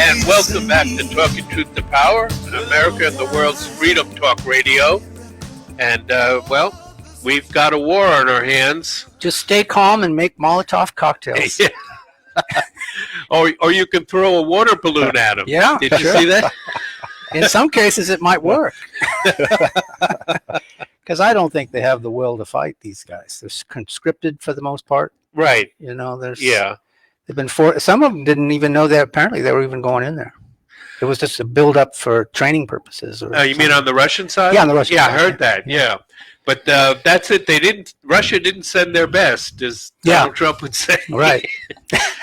And welcome back to Talking Truth to Power, America and the world's freedom talk radio. And, well, we've got a war on our hands. Just stay calm and make Molotov cocktails. Yeah. or you can throw a water balloon at them. Yeah, Did you see that? In some cases, it might work. Because I don't think they have the will to fight these guys. They're conscripted for the most part. Right. You know, they've been some of them didn't even know that apparently they were even going in there. It was just a build up for training purposes. Or you mean on the Russian side? Yeah, on the Russian side. Yeah, I heard that. Yeah. But that's it. Russia didn't send their best, as Donald Trump would say. Right.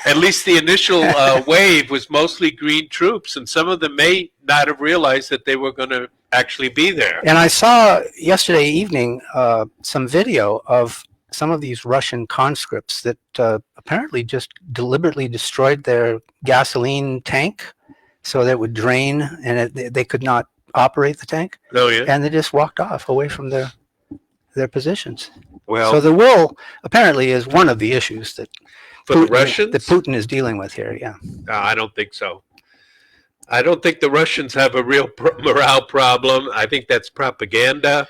At least the initial wave was mostly green troops, and some of them may not have realized that they were going to actually be there. And I saw yesterday evening some video of some of these Russian conscripts that apparently just deliberately destroyed their gasoline tank so that it would drain and they could not operate the tank. Oh, yeah. And they just walked off away from their positions. Well, so the will apparently is one of the issues that the Russians that Putin is dealing with here. Yeah. No, I don't think so. I don't think the Russians have a real morale problem. I think that's propaganda.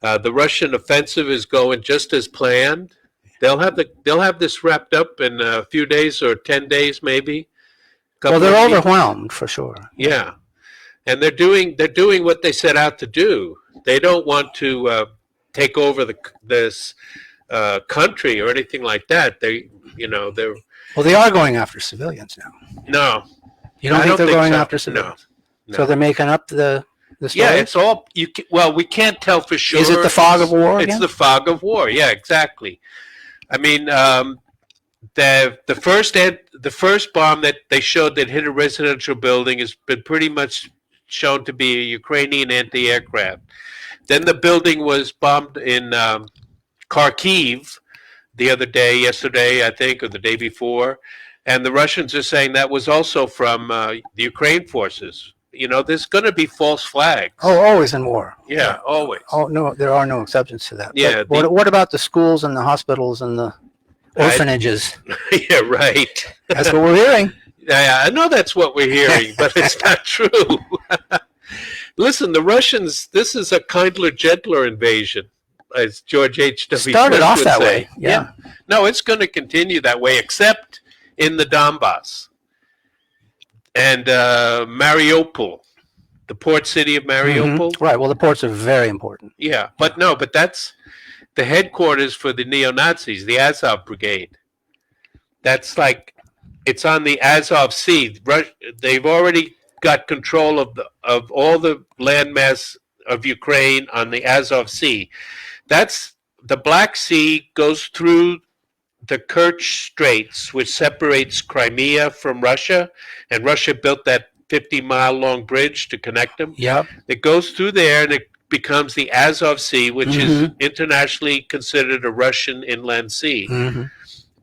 The Russian offensive is going just as planned. They'll have this wrapped up in a few days or 10 days, maybe. Well, they're overwhelmed for sure. Yeah, and they're doing what they set out to do. They don't want to take over this country or anything like that. They are going after civilians now. No, you don't think they're going after civilians? No. So they're making up the story? Yeah, it's all we can't tell for sure. Is it the fog of war again? It's the fog of war. Yeah, exactly. I mean, the first bomb that they showed that hit a residential building has been pretty much shown to be a Ukrainian anti-aircraft. Then the building was bombed in Kharkiv yesterday, I think, or the day before. And the Russians are saying that was also from the Ukraine forces. You know, there's going to be false flags. Oh, always in war. Yeah, always. Oh, no, there are no exceptions to that. Yeah. What about the schools and the hospitals and the orphanages? Yeah, right. That's what we're hearing. Yeah, I know that's what we're hearing, but it's not true. Listen, the Russians, this is a kindler, gentler invasion, as George H.W. Started off that way. Yeah. No, it's going to continue that way, except in the Donbass and Mariupol, the port city of Mariupol. Mm-hmm. Right. Well, the ports are very important. Yeah, but that's the headquarters for the neo-Nazis, the Azov Brigade. That's it's on the Azov Sea. They've already got control of all the landmass of Ukraine on the Azov Sea. That's the Black Sea goes through the Kerch Straits, which separates Crimea from Russia, and Russia built that 50-mile long bridge to connect them. Yeah, it goes through there, and it becomes the Azov Sea, which is internationally considered a Russian inland sea. Mm-hmm.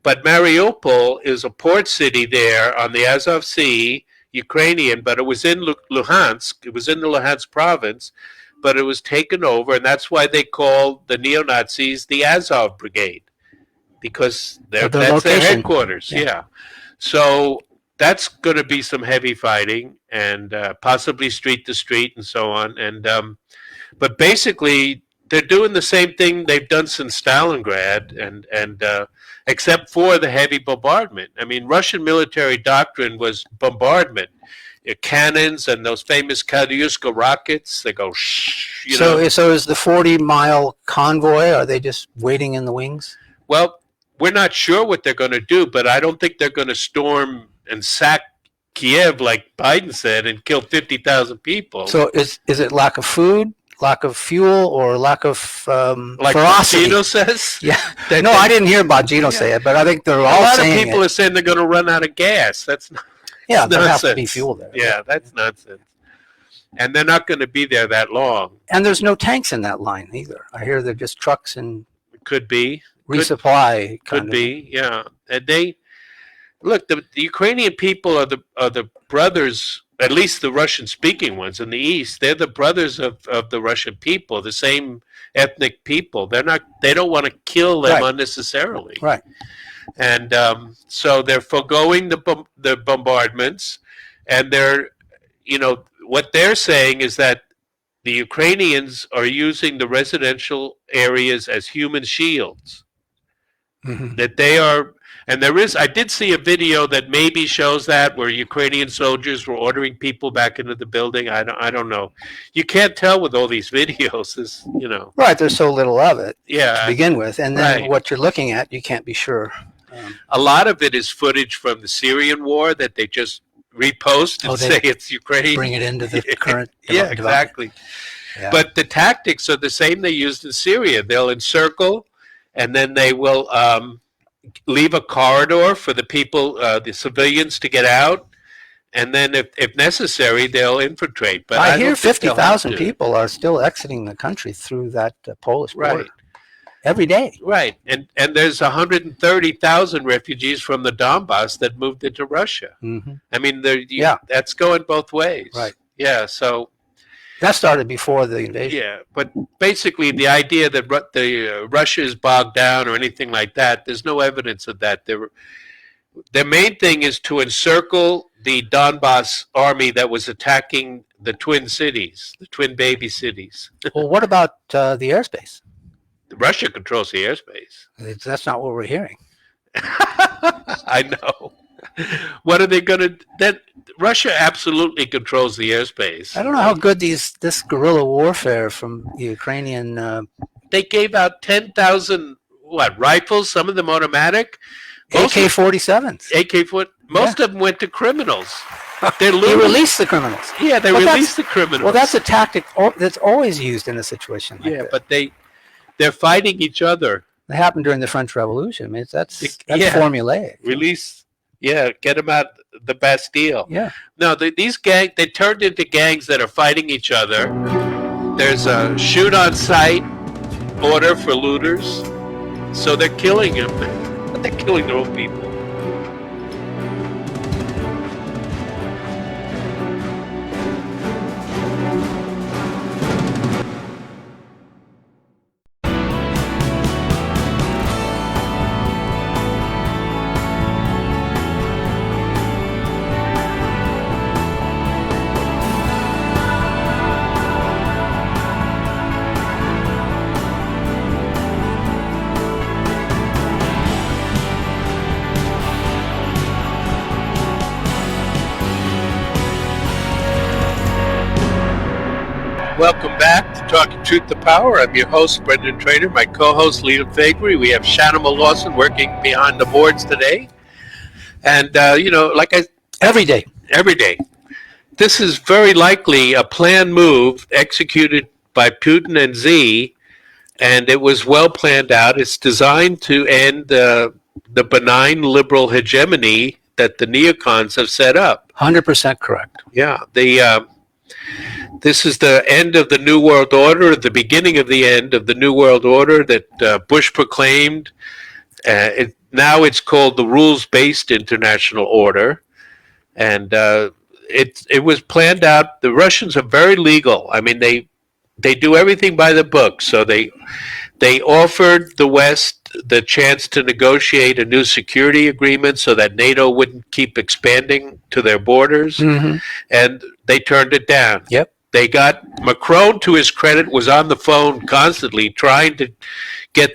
But Mariupol is a port city there on the Azov Sea, Ukrainian, but it was in Luhansk. It was in the Luhansk province, but it was taken over, and that's why they call the neo-Nazis the Azov Brigade, because that's their headquarters. Yeah. So that's going to be some heavy fighting, and possibly street to street and so on. And but basically, they're doing the same thing they've done since Stalingrad, and except for the heavy bombardment. I mean, Russian military doctrine was bombardment. Cannons and those famous Katyushka rockets, they go shh. So is the 40-mile convoy, are they just waiting in the wings? Well, we're not sure what they're going to do, but I don't think they're going to storm and sack Kiev like Biden said and kill 50,000 people. So is it lack of food, lack of fuel, or lack of like ferocity? Gino says? Yeah. No, I didn't hear Bongino say it, but I think they're all saying a lot of people are saying they're going to run out of gas. That's not. Yeah, there has to be fuel there. Yeah, that's nonsense. And they're not going to be there that long. And there's no tanks in that line either. I hear they're just trucks and could be resupply. Could be, yeah. And they look. The Ukrainian people are the brothers. At least the Russian-speaking ones in the East. They're the brothers of the Russian people, the same ethnic people. They don't want to kill them unnecessarily. Right. And so they're foregoing the bombardments. and what they're saying is that the Ukrainians are using the residential areas as human shields. Mm-hmm. That they are, and I did see a video that maybe shows that where Ukrainian soldiers were ordering people back into the building. I don't know. You can't tell with all these videos. Right, there's so little of it Yeah, to begin with, and then right. what you're looking at, you can't be sure. A lot of it is footage from the Syrian war that they just repost and say it's Ukraine. Bring it into the current yeah, exactly. Yeah. But the tactics are the same they used in Syria. They'll encircle, and then they will leave a corridor for the people, the civilians, to get out. And then, if necessary, they'll infiltrate. But I hear 50,000 people are still exiting the country through that Polish border. Right. Every day. Right. And there's 130,000 refugees from the Donbass that moved into Russia. Mm-hmm. I mean, that's going both ways. Right. Yeah, so... That started before the invasion. Yeah, but basically the idea that Russia is bogged down or anything like that, there's no evidence of that. Their main thing is to encircle the Donbass army that was attacking the twin cities, the twin baby cities. Well, what about the airspace? Russia controls the airspace. That's not what we're hearing. I know. What are they going to... Russia absolutely controls the airspace. I don't know how good this guerrilla warfare from the Ukrainian... They gave out 10,000, rifles, some of them automatic? AK-47s. AK-40. Most of them went to criminals. They released the criminals. Yeah, they released the criminals. Well, that's a tactic that's always used in a situation like that. But they're fighting each other. It happened during the French Revolution. I mean, that's formulaic. Release, get them out the Bastille. Yeah. No, these gangs, they turned into gangs that are fighting each other. There's a shoot on sight order for looters. So they're killing them. They're killing their own people. Welcome back to Talking Truth to Power. I'm your host, Brendan Trainor. My co-host, Leland Faegre. We have Shanima Lawson working behind the boards today. And, every day. Every day. This is very likely a planned move executed by Putin and Z, and it was well planned out. It's designed to end the benign liberal hegemony that the neocons have set up. 100% correct. Yeah. This is the end of the New World Order, the beginning of the end of the New World Order that Bush proclaimed. Now it's called the Rules-Based International Order. And it was planned out. The Russians are very legal. I mean, they do everything by the book. So they offered the West the chance to negotiate a new security agreement so that NATO wouldn't keep expanding to their borders. Mm-hmm. And they turned it down. Yep. They got Macron, to his credit, was on the phone constantly trying to get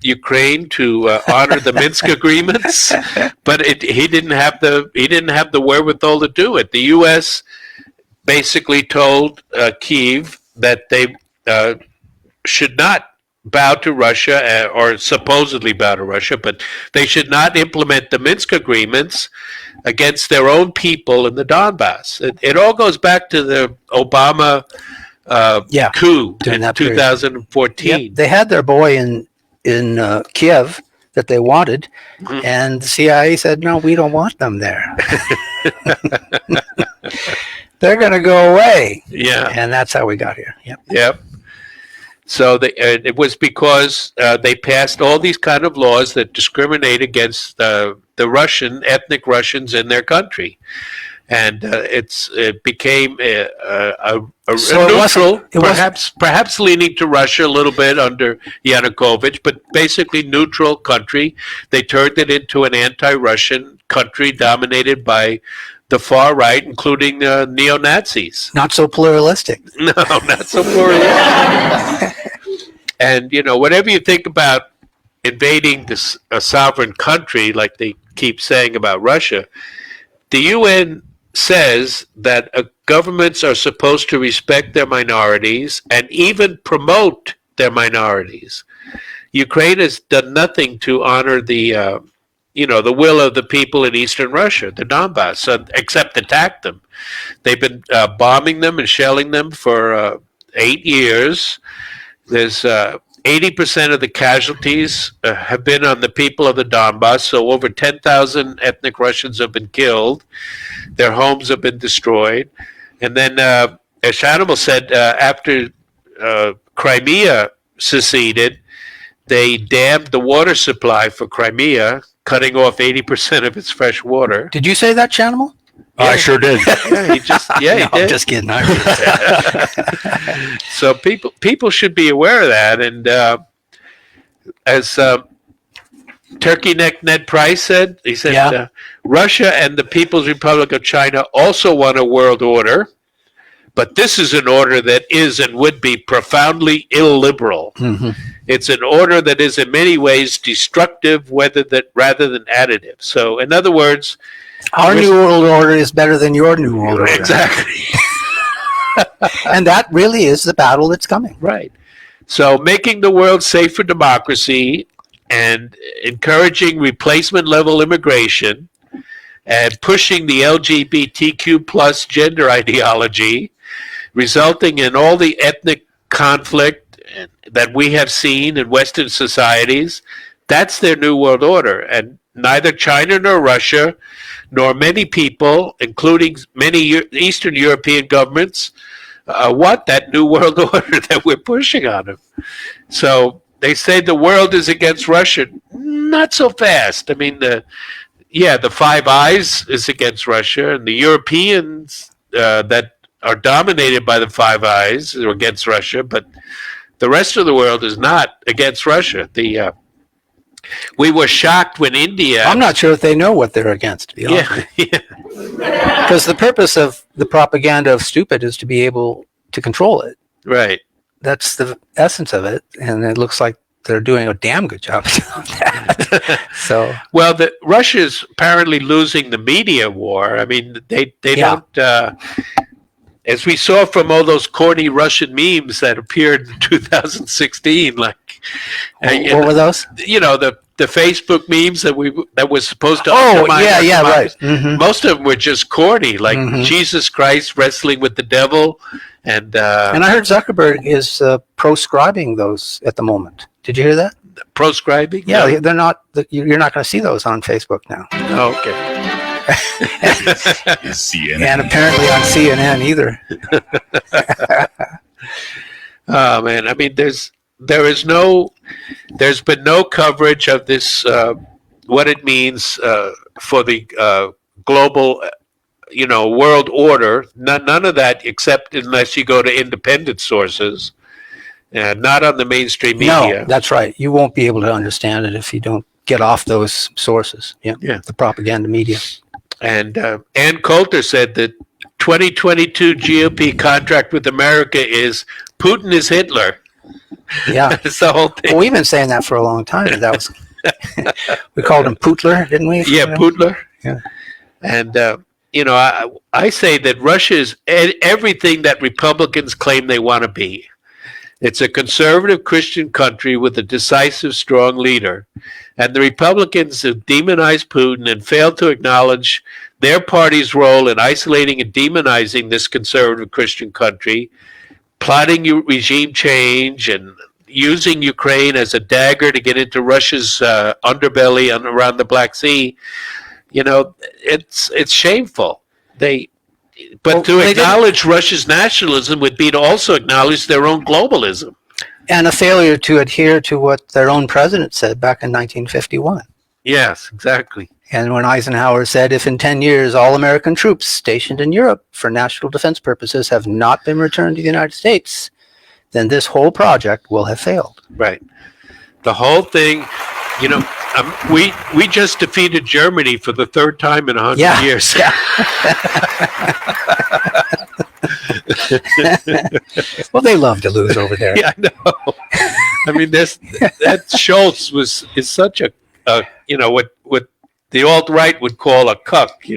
Ukraine to honor the Minsk agreements, but he didn't have the wherewithal to do it. The U.S. basically told Kyiv that they should not bow to Russia, or supposedly bow to Russia, but they should not implement the Minsk agreements against their own people in the Donbass. It all goes back to the Obama coup in 2014. Yep. They had their boy in Kiev that they wanted, mm-hmm. and the CIA said, no, we don't want them there. They're going to go away. Yeah. And that's how we got here. Yep. Yep. So it was because they passed all these kind of laws that discriminate against the ethnic Russians in their country, and it became a neutral, perhaps leaning to Russia a little bit under Yanukovych, but basically neutral country. They turned it into an anti-Russian country dominated by the far right, including neo-Nazis. Not so pluralistic. No, not so pluralistic. And, whatever you think about invading a sovereign country, like they keep saying about Russia, the UN says that governments are supposed to respect their minorities and even promote their minorities. Ukraine has done nothing to honor the will of the people in eastern Russia, the Donbass, except attack them. They've been bombing them and shelling them for 8 years. There's 80% of the casualties have been on the people of the Donbass, so over 10,000 ethnic Russians have been killed. Their homes have been destroyed. And then, as Shanimal said, after Crimea seceded, they dammed the water supply for Crimea, cutting off 80% of its fresh water. Did you say that, Shanimal? Yeah. I sure did. Yeah, he No, did. I'm just kidding. So people should be aware of that. And as Turkey Neck Ned Price said, he said, Russia and the People's Republic of China also want a world order, but this is an order that is and would be profoundly illiberal. Mm-hmm. It's an order that is in many ways destructive rather than additive. So, in other words, our new world order is better than your new world order. Exactly. And that really is the battle that's coming. Right. So making the world safe for democracy and encouraging replacement level immigration and pushing the LGBTQ plus gender ideology, resulting in all the ethnic conflict that we have seen in Western societies, that's their new world order. And neither China nor Russia, nor many people, including many Eastern European governments, want that new world order that we're pushing on them. So they say the world is against Russia. Not so fast. I mean, the Five Eyes is against Russia, and the Europeans that are dominated by the Five Eyes are against Russia, but the rest of the world is not against Russia. We were shocked when India... I'm not sure if they know what they're against, to be honest. Yeah. Because the purpose of the propaganda of stupid is to be able to control it. Right. That's the essence of it, and it looks like they're doing a damn good job of that. So, well, Russia's apparently losing the media war. I mean, they don't... as we saw from all those corny Russian memes that appeared in 2016, like... what were those? The Facebook memes that was supposed to undermine right. Mm-hmm. Most of them were just corny, like Jesus Christ wrestling with the devil, and I heard Zuckerberg is proscribing those at the moment. Did you hear that? Proscribing? Yeah, no. They're not. You're not going to see those on Facebook now. Oh, okay. CNN. And apparently on CNN either. Oh man, I mean, there's been no coverage of this, what it means for the global, world order. None of that, except unless you go to independent sources, not on the mainstream media. No, that's right. You won't be able to understand it if you don't get off those sources. Yeah. The propaganda media. And Ann Coulter said that 2022 GOP contract with America is Putin is Hitler. Yeah. It's the whole thing. Well, we've been saying that for a long time. That was we called him Pootler, didn't we? Yeah, Pootler. Yeah. And I say that Russia is everything that Republicans claim they want to be. It's a conservative Christian country with a decisive, strong leader. And the Republicans have demonized Putin and failed to acknowledge their party's role in isolating and demonizing this conservative Christian country, plotting regime change and using Ukraine as a dagger to get into Russia's underbelly around the Black Sea. It's shameful. To acknowledge Russia's nationalism would be to also acknowledge their own globalism. And a failure to adhere to what their own president said back in 1951. Yes, exactly. And when Eisenhower said, if in 10 years all American troops stationed in Europe for national defense purposes have not been returned to the United States, then this whole project will have failed. Right. The whole thing, we just defeated Germany for the third time in 100 years. Yeah. Well, they love to lose over there. Yeah, I know. I mean, that Schultz is such a what the alt-right would call a cuck. He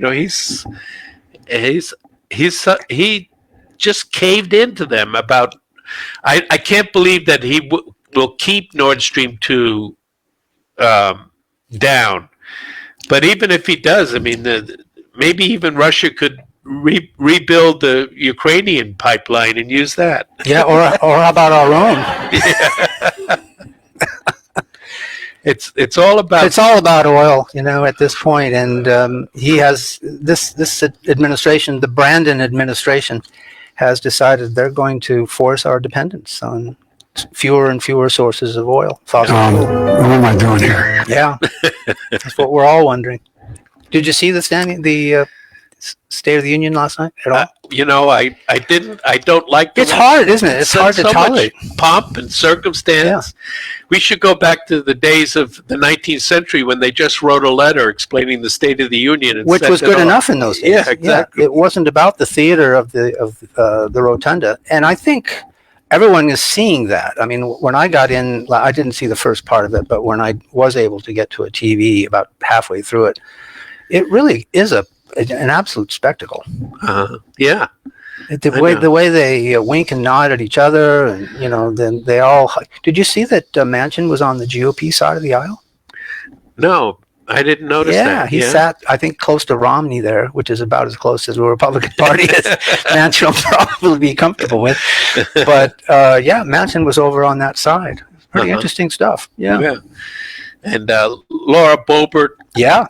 just caved into them about. I can't believe that he will keep Nord Stream 2 down. But even if he does, I mean, maybe even Russia could rebuild the Ukrainian pipeline and use that. Yeah, or how about our own? Yeah. It's all about oil, at this point, and he has this administration, the Brandon administration, has decided they're going to force our dependence on fewer and fewer sources of oil. What am I doing here? Yeah, that's what we're all wondering. Did you see the State of the Union last night at all? I didn't. I don't like. It's hard, isn't it? It's hard to tolerate. Much pomp and circumstance. Yeah. We should go back to the days of the 19th century when they just wrote a letter explaining the State of the Union, which was good enough in those days. Yeah, exactly. Yeah, it wasn't about the theater of the rotunda, and I think everyone is seeing that. I mean, when I got in, I didn't see the first part of it, but when I was able to get to a TV about halfway through it, it really is an absolute spectacle. Yeah. The way they wink and nod at each other, and then they all. Did you see that Manchin was on the GOP side of the aisle? No, I didn't notice that. Yeah, he sat, I think, close to Romney there, which is about as close as the Republican Party as Manchin will probably be comfortable with. But Manchin was over on that side. Pretty interesting stuff. Yeah. And Laura Boebert. Yeah.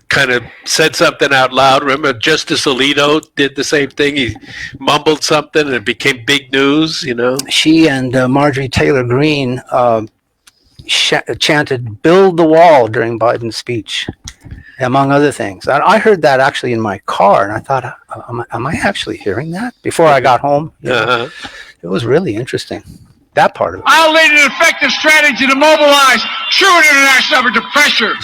Kind of said something out loud. Remember, Justice Alito did the same thing. He mumbled something, and it became big news. She and Marjorie Taylor Greene chanted "Build the Wall" during Biden's speech, among other things. I heard that actually in my car, and I thought, "Am I actually hearing that?" Before I got home, it was really interesting. That part of it. I'll lead an effective strategy to mobilize true international effort to pressure.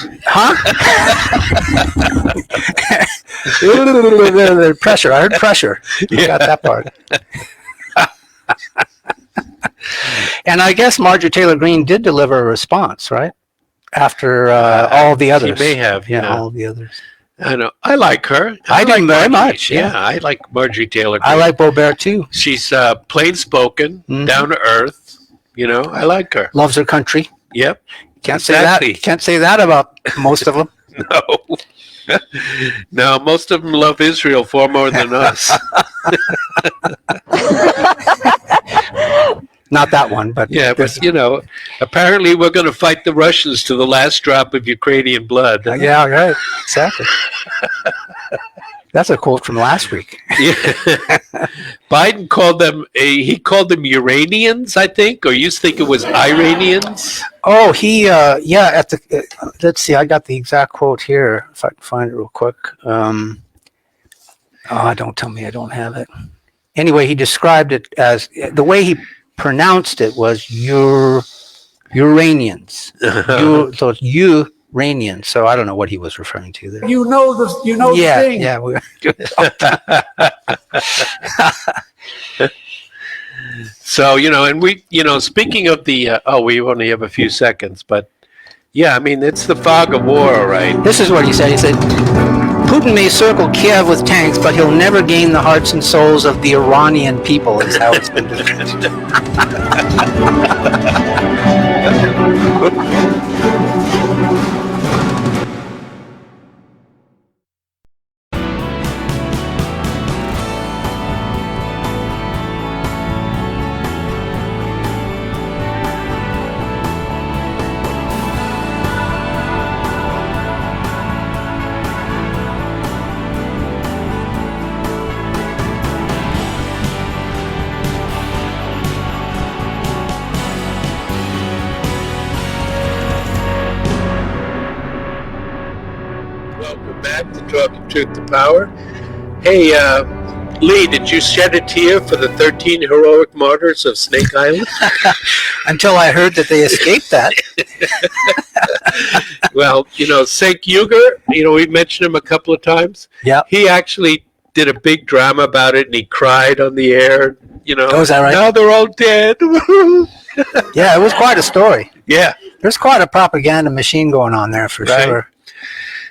Pressure. I heard pressure. You got that part. And I guess Marjorie Taylor Greene did deliver a response, right? After all the others. She may have. Yeah, all the others. I know. I like her. I do very much. Yeah, I like Marjorie Taylor Greene. I like Boebert too. She's plain spoken, down to earth. I like her. Loves her country. Yep. Can't say that. Can't say that about most of them. No. No, most of them love Israel far more than us. Not that one, but yeah, but apparently we're going to fight the Russians to the last drop of Ukrainian blood. Yeah, right. Exactly. That's a quote from last week. Yeah. Biden called them Uranians, I think, or you think it was Iranians? Oh, he let's see, I got the exact quote here if I can find it real quick. Don't tell me I don't have it. Anyway, he described it as the way he pronounced it was Uranians. So it's Uranians. So I don't know what he was referring to there. The thing. Yeah. So, and we, speaking of the, we only have a few seconds, but yeah, I mean, it's the fog of war, right? This is what he said. He said, Putin may circle Kiev with tanks, but he'll never gain the hearts and souls of the Iranian people, is how it's been described. Talking Truth to Power. Hey, Lee, did you shed a tear for the 13 heroic martyrs of Snake Island? Until I heard that they escaped that. Well, St. Uger, we mentioned him a couple of times. Yeah. He actually did a big drama about it, and he cried on the air. Oh, is that right? Now they're all dead. Yeah, it was quite a story. Yeah. There's quite a propaganda machine going on there for sure.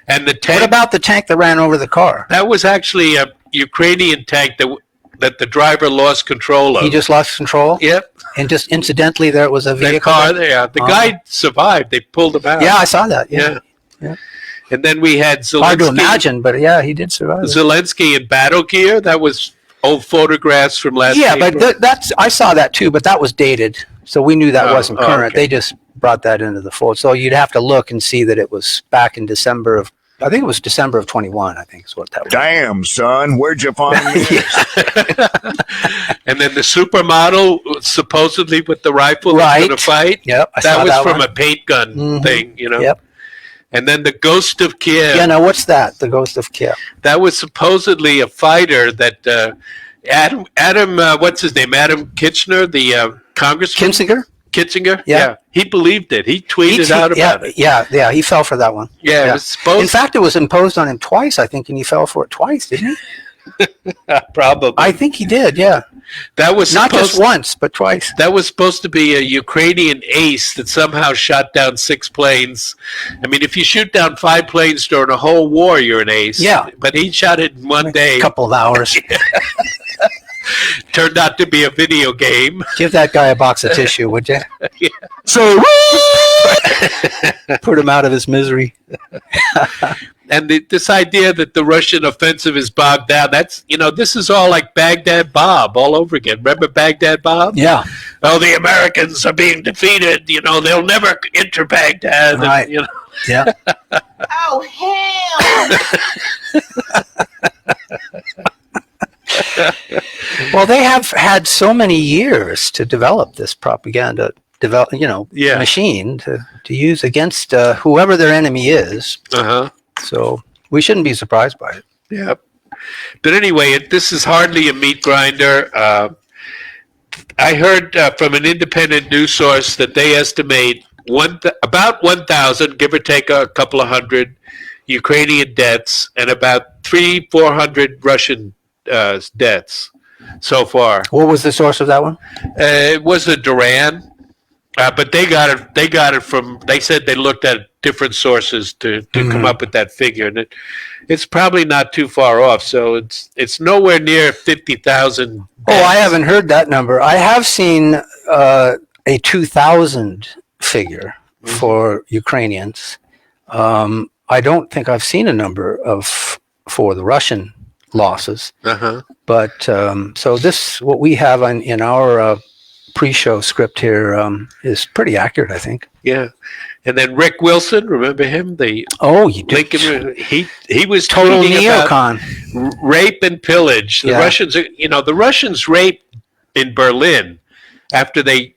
And the tank. What about the tank that ran over the car? That was actually a Ukrainian tank that the driver lost control of. He just lost control? Yep. And just incidentally, there was a vehicle. The car there. The guy survived. They pulled him out. Yeah, I saw that. Yeah. And then we had Zelensky. Hard to imagine, but yeah, he did survive. Zelensky in battle gear. That was old photographs from last Yeah, April. but that's I saw that too, but that was dated. So we knew that wasn't current. Okay. They just brought that into the fold. So you'd have to look and see that it was back in December of 21, I think is what that was. Damn, son, where'd you find this? And then the supermodel, supposedly with the rifle, was going to fight. Yep. That was from a paint gun thing, Yep. And then the Ghost of Kiev. Yeah, now what's that? The Ghost of Kiev. That was supposedly a fighter that Adam, what's his name? Adam Kitchener, the congressman. Kitzinger? Yeah. He believed it. He tweeted out about it. Yeah, he fell for that one. Yeah, it was supposed. In fact, it was imposed on him twice, I think, and he fell for it twice, didn't he? Probably. I think he did, yeah. That was not just once, but twice. That was supposed to be a Ukrainian ace that somehow shot down 6 planes. I mean, if you shoot down 5 planes during a whole war, you're an ace. Yeah. But he shot it in one day. A couple of hours. Turned out to be a video game. Give that guy a box of tissue, would you? Yeah. So put him out of his misery. And this idea that the Russian offensive is bogged down, that's, this is all like Baghdad Bob all over again. Remember Baghdad Bob? Yeah. Oh, the Americans are being defeated. They'll never enter Baghdad. Right. And, Yeah. Oh, hell. Well, they have had so many years to develop this propaganda machine to use against whoever their enemy is. Uh-huh. So we shouldn't be surprised by it. Yeah. But anyway, this is hardly a meat grinder. I heard from an independent news source that they estimate about 1,000, give or take a couple of hundred, Ukrainian deaths and about 300-400 Russian deaths so far. What was the source of that one? It was a Duran, but they got it from. They said they looked at different sources to come up with that figure, and it's probably not too far off. So it's nowhere near 50,000. Oh, I haven't heard that number. I have seen a 2,000 figure for Ukrainians. I don't think I've seen a number for the Russian losses. Uh-huh. But so what we have in our pre-show script here is pretty accurate, I think. Yeah. And then Rick Wilson, remember him? You do. Lincoln, he was total neocon about rape and pillage. The Russians, the Russians raped in Berlin after they,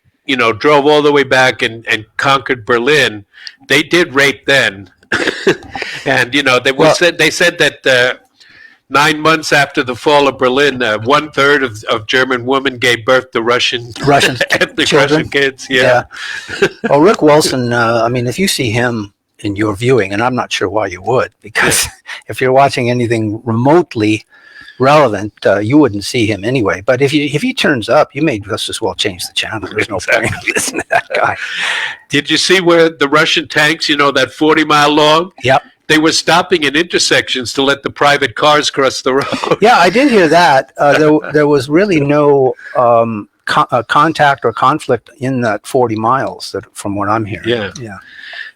drove all the way back and conquered Berlin. They did rape then. And they said that 9 months after the fall of Berlin, 1/3 of German women gave birth to Russian ethnic Russian kids. Yeah. Well, Rick Wilson. If you see him in your viewing, and I'm not sure why you would, because if you're watching anything remotely relevant, you wouldn't see him anyway. But if he turns up, you may just as well change the channel. There's no point in listening to that guy. Did you see where the Russian tanks, that 40-mile long? Yep. They were stopping in intersections to let the private cars cross the road. Yeah, I did hear that. There was really no contact or conflict in that 40 miles, from what I'm hearing. Yeah.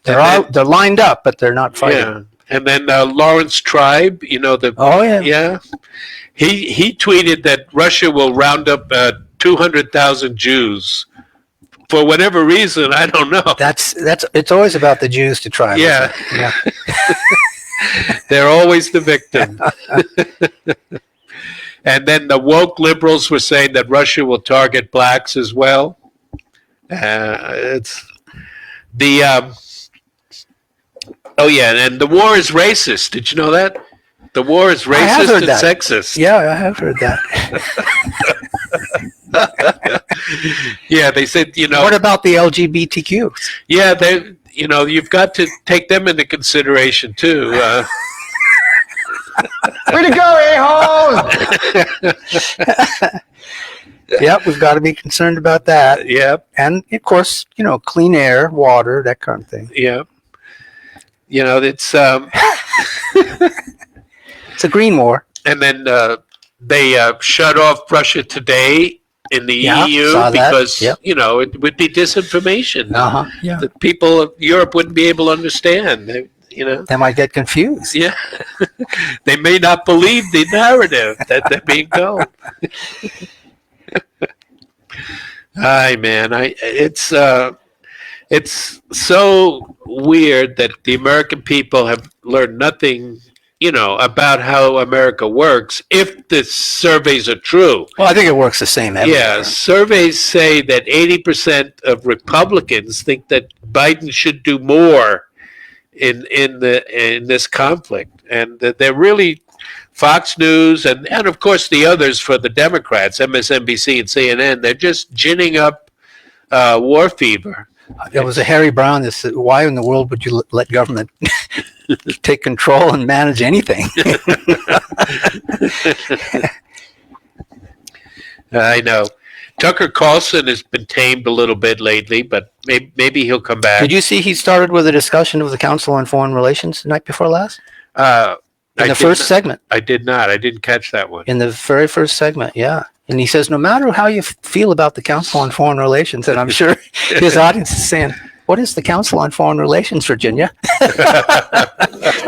They're lined up, but they're not fighting. Yeah. And then Lawrence Tribe, He tweeted that Russia will round up 200,000 Jews. For whatever reason, I don't know. It's always about the Jews to try. Yeah. Yeah. They're always the victim. And then the woke liberals were saying that Russia will target blacks as well. And the war is racist. Did you know that? The war is racist and sexist. Yeah, I have heard that. Yeah, they said, What about the LGBTQ? Yeah, you've got to take them into consideration too. Way to go, a-holes! Yep, we've got to be concerned about that. Yep. And of course, clean air, water, that kind of thing. Yep. It's It's a green war. and then they shut off Russia Today in the EU saw that. because Yep. it would be disinformation. Yeah. The people of Europe wouldn't be able to understand. They might get confused. Yeah, they may not believe the narrative that they're being told. Hi, man. It's so weird that the American people have learned nothing, about how America works. If the surveys are true, Well, I think it works the same everywhere. yeah, surveys say that 80% of Republicans think that Biden should do more in this conflict, and that they're really Fox News and of course the others for the Democrats, MSNBC and CNN. They're just ginning up war fever. There was a Harry Brown that said, "Why in the world would you let government take control and manage anything?" I know. Tucker Carlson has been tamed a little bit lately, but maybe he'll come back. Did you see he started with a discussion of the Council on Foreign Relations the night before last? In the first segment. I did not. I didn't catch that one. In the very first segment, yeah. And he says, no matter how you feel about the Council on Foreign Relations, and I'm sure his audience is saying, what is the Council on Foreign Relations, Virginia?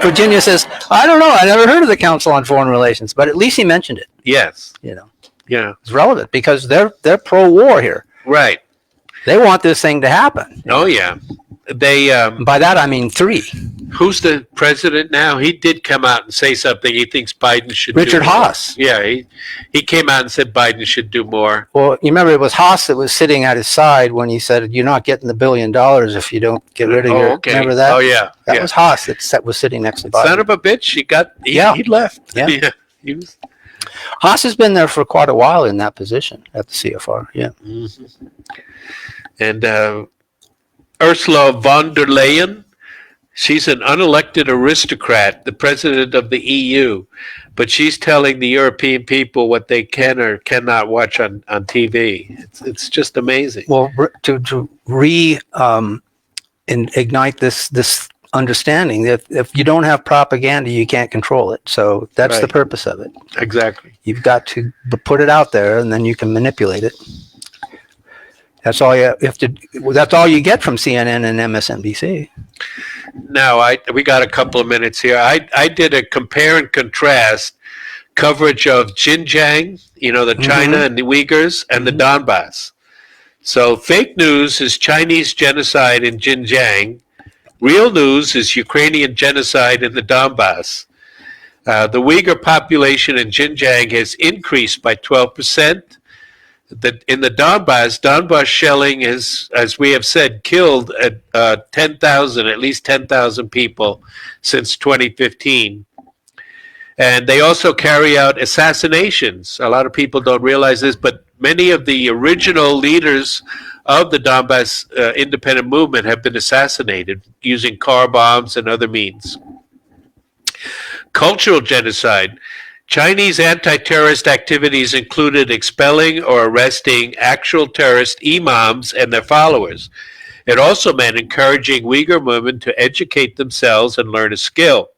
Virginia says, I don't know. I never heard of the Council on Foreign Relations, but at least he mentioned it. Yes. Yeah. It's relevant because they're pro-war here. Right. They want this thing to happen. Oh, yeah. They By that, I mean 3. who's the president now? He did come out and say something. He thinks Biden should Richard do more. Haas. Yeah, he came out and said Biden should do more. Well, you remember it was Haas that was sitting at his side when he said, you're not getting the $1 billion if you don't get rid of your... Okay. Remember that? Oh, yeah. That yeah. was Haas that was sitting next to Biden. Son of a bitch, he left. Yeah. He was, Haas has been there for quite a while in that position at the CFR. Yeah. mm-hmm. And Ursula von der Leyen, she's an unelected aristocrat, the president of the EU, but she's telling the European people what they can or cannot watch on TV. It's just amazing. Well, to ignite this understanding that if you don't have propaganda, you can't control it. So that's the Right. purpose of it. Exactly. You've got to put it out there, and then you can manipulate it. That's all you have to. That's all you get from CNN and MSNBC. Now, we got a couple of minutes here. I did a compare and contrast coverage of Xinjiang, the China and the Uyghurs, and the Donbass. So fake news is Chinese genocide in Xinjiang. Real news is Ukrainian genocide in the Donbass. The Uyghur population in Xinjiang has increased by 12%. In the Donbass shelling has, as we have said, killed at least 10,000 people since 2015. And they also carry out assassinations. A lot of people don't realize this, but many of the original leaders of the Donbass independent movement have been assassinated using car bombs and other means. Cultural genocide. Chinese anti-terrorist activities included expelling or arresting actual terrorist imams and their followers. It also meant encouraging Uyghur women to educate themselves and learn a skill.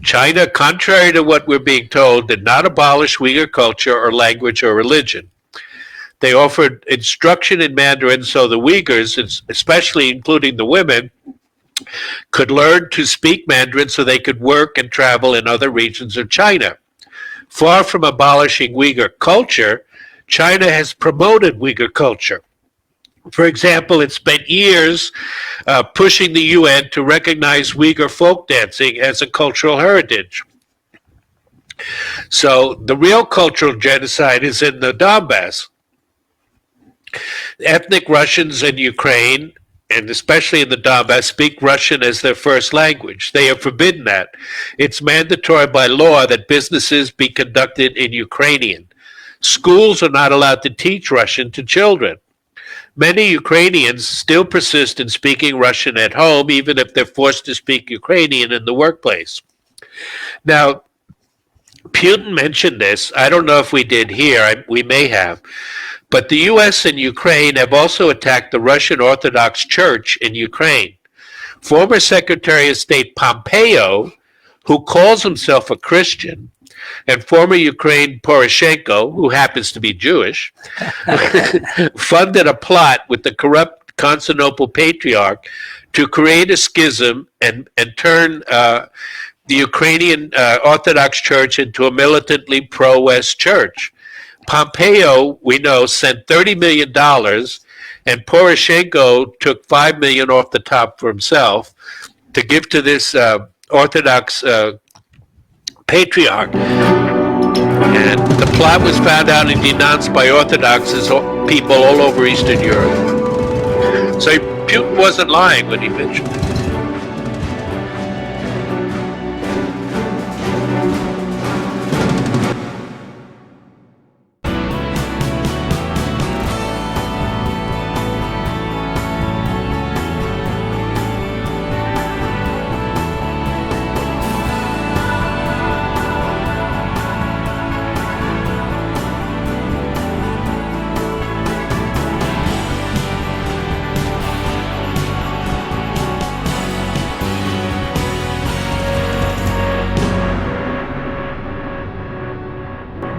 China, contrary to what we're being told, did not abolish Uyghur culture or language or religion. They offered instruction in Mandarin so the Uyghurs, especially including the women, could learn to speak Mandarin so they could work and travel in other regions of China. Far from abolishing Uyghur culture, China has promoted Uyghur culture. For example, it spent years pushing the UN to recognize Uyghur folk dancing as a cultural heritage. So the real cultural genocide is in the Donbass. Ethnic Russians in Ukraine, and especially in the Donbass, speak Russian as their first language. They have forbidden that. It's mandatory by law that businesses be conducted in Ukrainian. Schools are not allowed to teach Russian to children. Many Ukrainians still persist in speaking Russian at home, even if they're forced to speak Ukrainian in the workplace. Now, Putin mentioned this. I don't know if we did here. We may have. But the U.S. and Ukraine have also attacked the Russian Orthodox Church in Ukraine. Former Secretary of State Pompeo, who calls himself a Christian, and former Ukraine Poroshenko, who happens to be Jewish, funded a plot with the corrupt Constantinople Patriarch to create a schism and turn the Ukrainian Orthodox Church into a militantly pro-West church. Pompeo, we know, sent $30 million, and Poroshenko took $5 million off the top for himself to give to this Orthodox patriarch. And the plot was found out and denounced by Orthodox people all over Eastern Europe. So Putin wasn't lying when he mentioned it.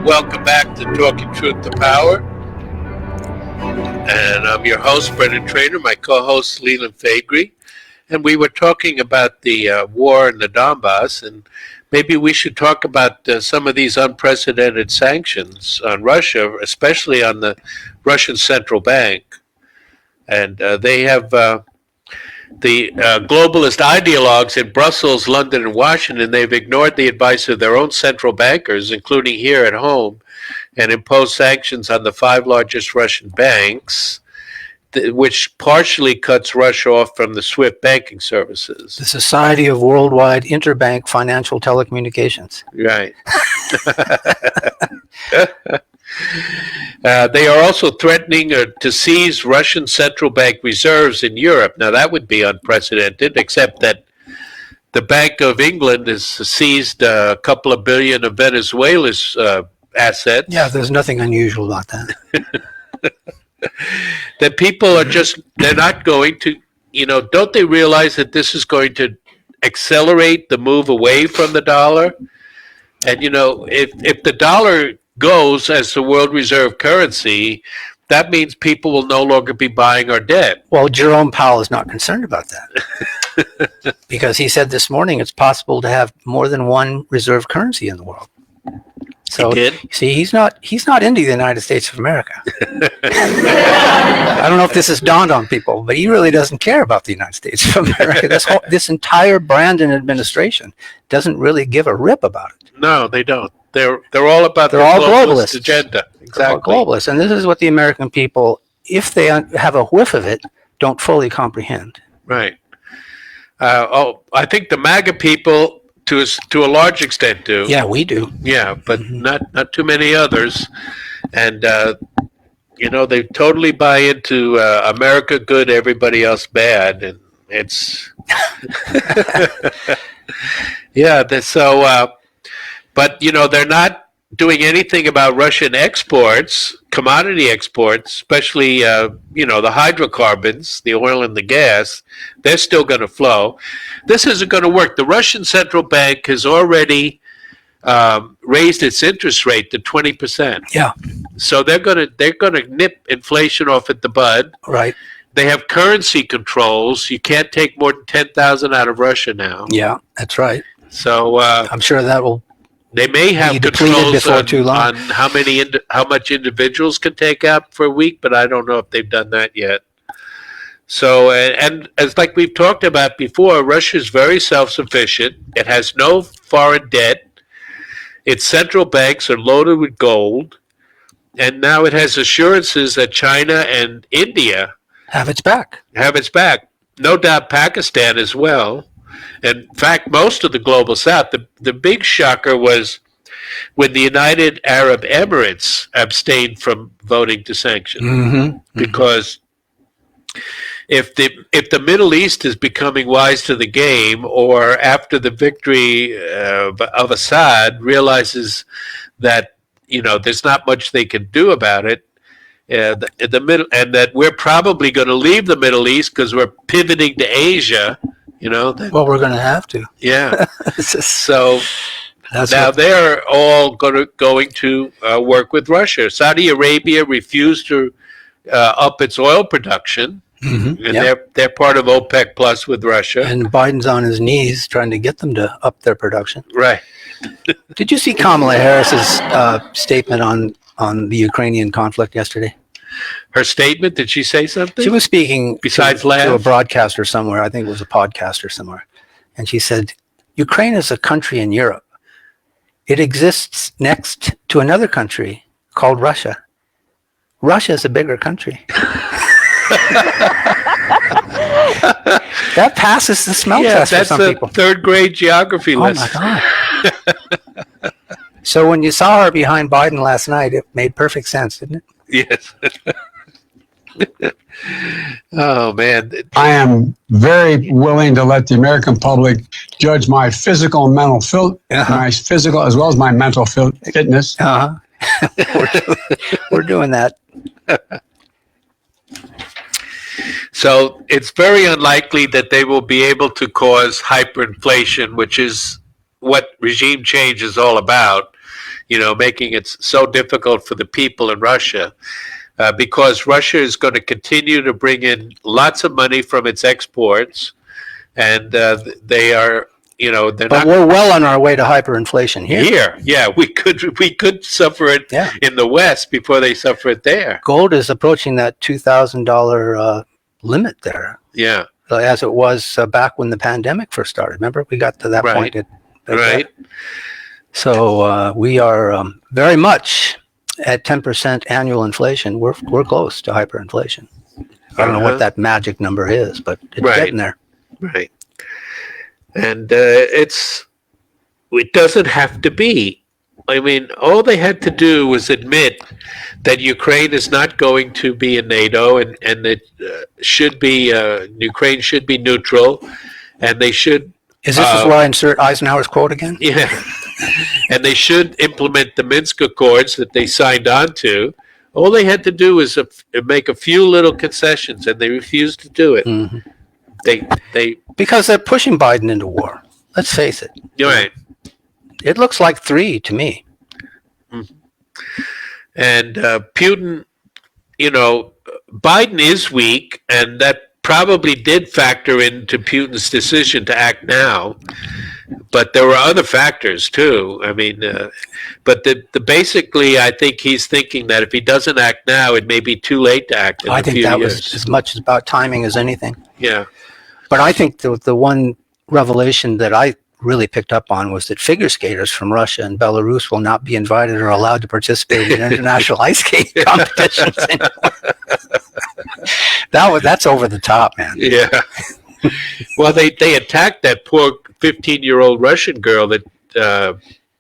Welcome back to Talking Truth to Power. And I'm your host, Brendan Trainor, my co-host, Leland Faegre. And we were talking about the war in the Donbass, and maybe we should talk about some of these unprecedented sanctions on Russia, especially on the Russian central bank. And they have the globalist ideologues in Brussels, London, and Washington. They've ignored the advice of their own central bankers, including here at home, and imposed sanctions on the 5 largest Russian banks, which partially cuts Russia off from the SWIFT banking services. The Society of Worldwide Interbank Financial Telecommunications. Right. They are also threatening to seize Russian central bank reserves in Europe. Now, that would be unprecedented, except that the Bank of England has seized a couple of billion of Venezuela's assets. Yeah, there's nothing unusual about that. That people are they're not going to, don't they realize that this is going to accelerate the move away from the dollar? And, if the dollar goes as the world reserve currency, that means people will no longer be buying our debt. Well, Jerome Powell is not concerned about that because he said this morning it's possible to have more than one reserve currency in the world. So, see, he's not into the United States of America. I don't know if this has dawned on people, but he really doesn't care about the United States of America. This entire Brandon administration doesn't really give a rip about it. No, they don't. They're all about they're all globalist agenda. Exactly. They're all globalists, and this is what the American people, if they have a whiff of it, don't fully comprehend. Right. I think the MAGA people, to a large extent, do. Yeah, we do. Yeah, but not too many others, and they totally buy into America good, everybody else bad, and it's yeah. But they're not doing anything about Russian exports, commodity exports, especially the hydrocarbons, the oil and the gas. They're still going to flow. This isn't going to work. The Russian central bank has already raised its interest rate to 20%. Yeah. So they're going to nip inflation off at the bud. Right. They have currency controls. You can't take more than 10,000 out of Russia now. Yeah, that's right. So I'm sure that will. They may have controls on how much individuals can take out for a week, but I don't know if they've done that yet. So, and as like we've talked about before, Russia is very self-sufficient. It has no foreign debt. Its central banks are loaded with gold, and now it has assurances that China and India have its back. No doubt Pakistan as well. In fact, most of the global south, the big shocker was when the United Arab Emirates abstained from voting to sanction because if the Middle East is becoming wise to the game, or after the victory of Assad realizes that there's not much they can do about it, the middle, and that we're probably going to leave the Middle East because we're pivoting to Asia. Well, we're going to have to. Yeah. So That's now they're all going to work with Russia. Saudi Arabia refused to up its oil production, and they're part of OPEC Plus with Russia. And Biden's on his knees trying to get them to up their production. Right. Did you see Kamala Harris's statement on the Ukrainian conflict yesterday? Her statement? Did she say something? She was speaking besides to a broadcaster somewhere. I think it was a podcaster somewhere. And she said, Ukraine is a country in Europe. It exists next to another country called Russia. Russia is a bigger country. That passes the smell test for some people. That's a third grade geography lesson. Oh my God. So when you saw her behind Biden last night, it made perfect sense, didn't it? Yes. Oh, man. I am very willing to let the American public judge my physical and mental my physical as well as my mental fitness. We're doing that. So it's very unlikely that they will be able to cause hyperinflation, which is what regime change is all about, making it so difficult for the people in Russia, because Russia is going to continue to bring in lots of money from its exports, and they are, But we're well on our way to hyperinflation here. Yeah, we could suffer it in the West before they suffer it there. Gold is approaching that $2,000 limit there. Yeah. As it was back when the pandemic first started. Remember, we got to that point. Right. So we are very much at 10% annual inflation. We're close to hyperinflation. I don't know what that magic number is, but it's getting there. Right. And it doesn't have to be. I mean, all they had to do was admit that Ukraine is not going to be in NATO, and that Ukraine should be neutral, and they should. Is this where I insert Eisenhower's quote again? Yeah, and they should implement the Minsk Accords that they signed on to. All they had to do was make a few little concessions, and they refused to do it. Mm-hmm. They because they're pushing Biden into war. Let's face it. You're right. It looks like 3 to me. And Putin, Biden is weak, and that probably did factor into Putin's decision to act now. But there were other factors too. I mean, but basically, I think he's thinking that if he doesn't act now, it may be too late to act in a few years. I think that was as much about timing as anything. Yeah. But I think the one revelation that I really picked up on was that figure skaters from Russia and Belarus will not be invited or allowed to participate in international ice skating competitions anymore. That's over the top, man. Yeah. Well, they attacked that poor 15-year-old Russian girl that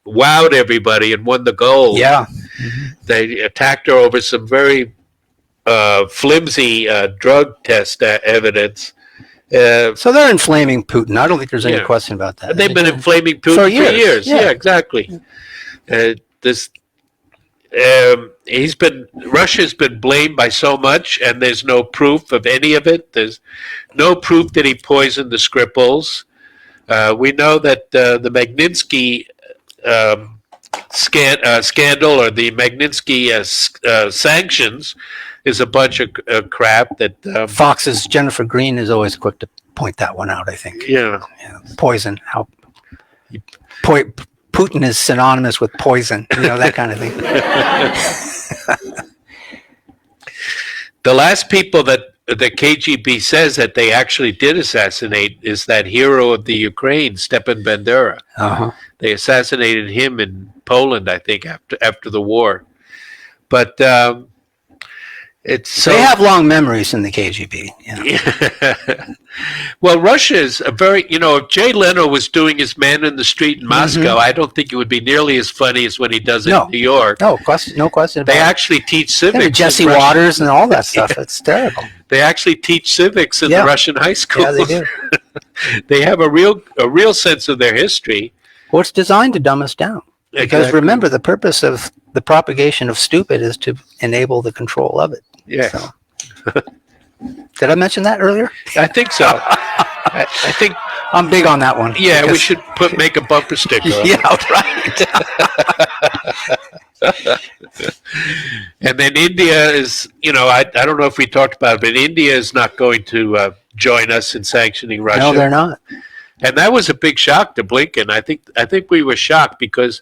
wowed everybody and won the gold. Yeah. They attacked her over some very flimsy drug test evidence. So they're inflaming Putin. I don't think there's any question about that. They've been inflaming Putin for years. Yeah, exactly. Russia's been blamed by so much, and there's no proof of any of it. There's no proof that he poisoned the Skripals. We know that the Magnitsky scandal, or the Magnitsky sanctions, is a bunch of crap that Fox's Jennifer Green is always quick to point that one out, I think. Yeah. Poison. How Putin is synonymous with poison, that kind of thing. The last people that the KGB says that they actually did assassinate is that hero of the Ukraine, Stepan Bandera. Uh-huh. They assassinated him in Poland, I think, after the war. But It's so, They have long memories in the KGB. Yeah. well, Russia is a very, if Jay Leno was doing his man in the street in Moscow, I don't think it would be nearly as funny as when he does it in New York. No question about They it. actually teach civics. Jesse Waters and all that stuff. It's hysterical. They actually teach civics in the Russian high schools. Yeah, they do. They have a real sense of their history. Well, it's designed to dumb us down. Because Exactly. remember, the purpose of the propagation of stupid is to enable the control of it. Yeah. So. Did I mention that earlier? I think so. I think I'm big on that one. Yeah, we should make a bumper sticker. Yeah, right. And then India is, I don't know if we talked about it, but India is not going to join us in sanctioning Russia. No, they're not. And that was a big shock to Blinken. I think we were shocked because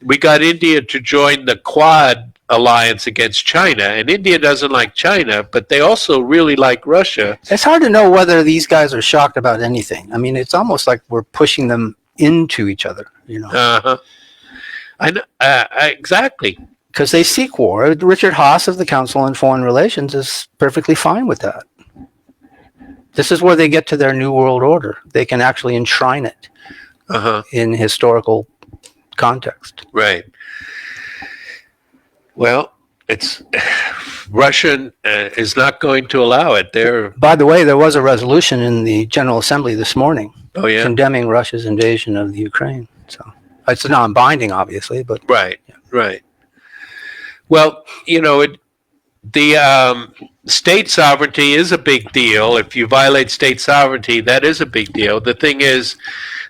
we got India to join the Quad alliance against China, and India doesn't like China, but they also really like Russia. It's hard to know whether these guys are shocked about anything. I mean, it's almost like we're pushing them into each other, Uh-huh. I know, exactly. Because they seek war. Richard Haas of the Council on Foreign Relations is perfectly fine with that. This is where they get to their New World Order. They can actually enshrine it in historical context. Right. Well, it's Russia is not going to allow it. By the way, there was a resolution in the General Assembly this morning condemning Russia's invasion of the Ukraine. So it's non-binding, obviously, but right. Well, the state sovereignty is a big deal. If you violate state sovereignty, that is a big deal. The thing is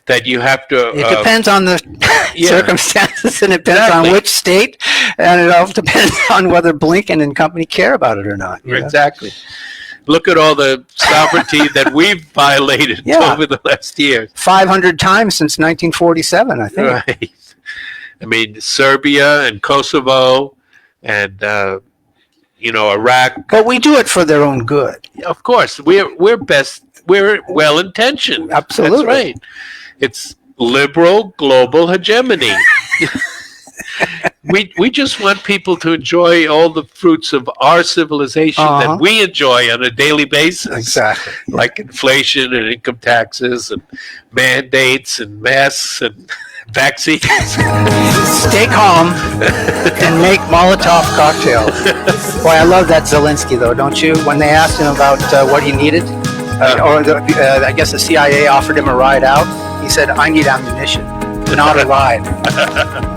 that you have to... it depends on the circumstances, and it depends on which state, and it all depends on whether Blinken and company care about it or not. Exactly. Look at all the sovereignty that we've violated over the last year. 500 times since 1947, I think. Right. I mean, Serbia and Kosovo and... Iraq. But we do it for their own good. Of course, we're well intentioned. Absolutely, that's right. It's liberal global hegemony. we just want people to enjoy all the fruits of our civilization that we enjoy on a daily basis. Exactly, like inflation and income taxes and mandates and masks and vaccines. Stay calm and make Molotov cocktails. Boy, I love that Zelensky, though, don't you? When they asked him about what he needed, I guess the CIA offered him a ride out, he said, "I need ammunition, not a ride."